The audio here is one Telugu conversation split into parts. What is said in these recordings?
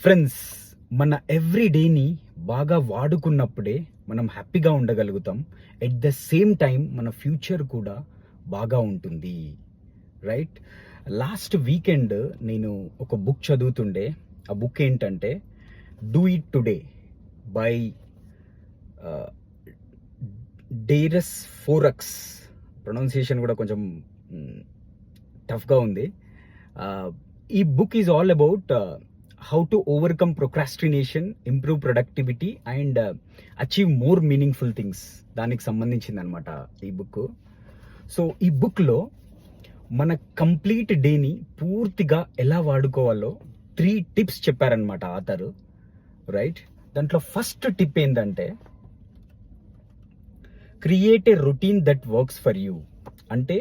ఫ్రెండ్స్, మన ఎవ్రీ డేని బాగా వాడుకున్నప్పుడే మనం హ్యాపీగా ఉండగలుగుతాం. ఎట్ ద సేమ్ టైం మన ఫ్యూచర్ కూడా బాగా ఉంటుంది, రైట్? లాస్ట్ వీకెండ్ నేను ఒక బుక్ చదువుతుండే. ఆ బుక్ ఏంటంటే do it today by Darius Foroux. Pronunciation కూడా కొంచెం టఫ్గా ఉంది. ఈ book is all about how to overcome procrastination, improve productivity and achieve more meaningful things. దానికి సంబంధించింది అనమాట ఈ బుక్. సో ఈ బుక్లో మన కంప్లీట్ డేని పూర్తిగా ఎలా వాడుకోవాలో 3 టిప్స్ చెప్పారనమాట ఆథర్, రైట్? దాంట్లో ఫస్ట్ టిప్ ఏంటంటే create a routine that works for you. అంటే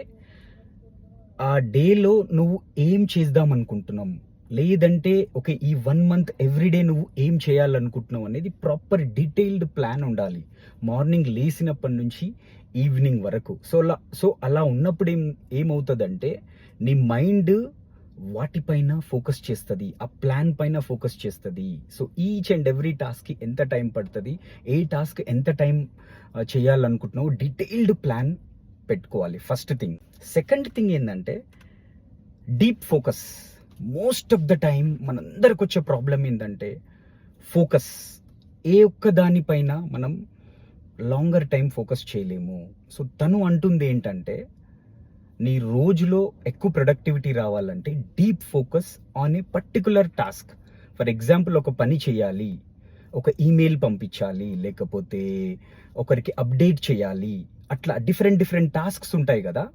ఆ డేలో నువ్వు ఏం చేద్దాం అనుకుంటున్నావు, లేదంటే ఓకే ఈ 1 month ఎవ్రీడే నువ్వు ఏం చేయాలనుకుంటున్నావు అనేది ప్రాపర్ డీటెయిల్డ్ ప్లాన్ ఉండాలి, మార్నింగ్ లేచినప్పటి నుంచి ఈవినింగ్ వరకు. సో అలా ఉన్నప్పుడు ఏమవుతుందంటే నీ మైండ్ వాటిపైన ఫోకస్ చేస్తుంది, ఆ ప్లాన్ పైన ఫోకస్ చేస్తుంది. సో ఈచ్ అండ్ ఎవ్రీ టాస్క్కి ఎంత టైం పడుతుంది, ఏ టాస్క్ ఎంత టైం చేయాలనుకుంటున్నావు, డీటెయిల్డ్ ప్లాన్ పెట్టుకోవాలి, ఫస్ట్ థింగ్. సెకండ్ థింగ్ ఏంటంటే deep focus. Most of the time మనందరికి వచ్చే ప్రాబ్లం ఏంటంటే ఫోకస్. ఏ ఒక్క దానిపైన మనం లాంగర్ టైం ఫోకస్ చేయలేము. సో తను అంటుంది ఏంటంటే నీ రోజులో ఎక్కువ ప్రొడక్టివిటీ రావాలంటే deep focus on a particular task. For example, ఒక పని చేయాలి, ఒక ఈమెయిల్ పంపించాలి, లేకపోతే ఒకరికి అప్డేట్ చేయాలి, అట్లా డిఫరెంట్ టాస్క్స్ ఉంటాయి కదా.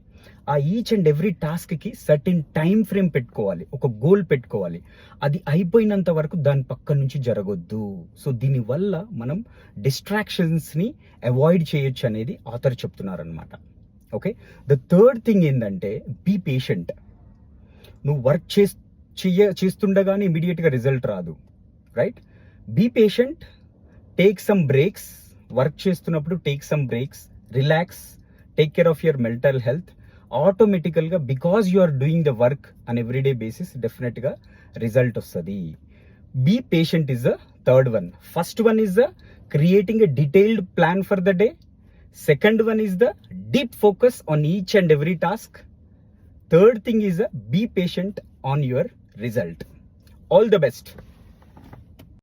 ఆ ఈచ్ అండ్ ఎవ్రీ టాస్క్కి సర్టెన్ టైం ఫ్రేమ్ పెట్టుకోవాలి, ఒక గోల్ పెట్టుకోవాలి. అది అయిపోయినంత వరకు దాని పక్క నుంచి జరగొద్దు. సో దీనివల్ల మనం డిస్ట్రాక్షన్స్ని అవాయిడ్ చేయొచ్చు అనేది ఆథర్ చెప్తున్నారనమాట. ఓకే, ద థర్డ్ థింగ్ ఏంటంటే బీ పేషెంట్. నువ్వు వర్క్ చేస్తుండగానే ఇమీడియట్గా రిజల్ట్ రాదు, right? Be patient, take some breaks. Work చేస్తున్నప్పుడు take some breaks, relax, take care of your mental health. ఆటోమేటికల్గా because you are doing the work on everyday basis డెఫినెట్గా రిజల్ట్ వస్తుంది. Be patient is the third one. First one is the creating a detailed plan for the day. Second one is the deep focus on each and every task. Third thing is the be patient on your result. All the best.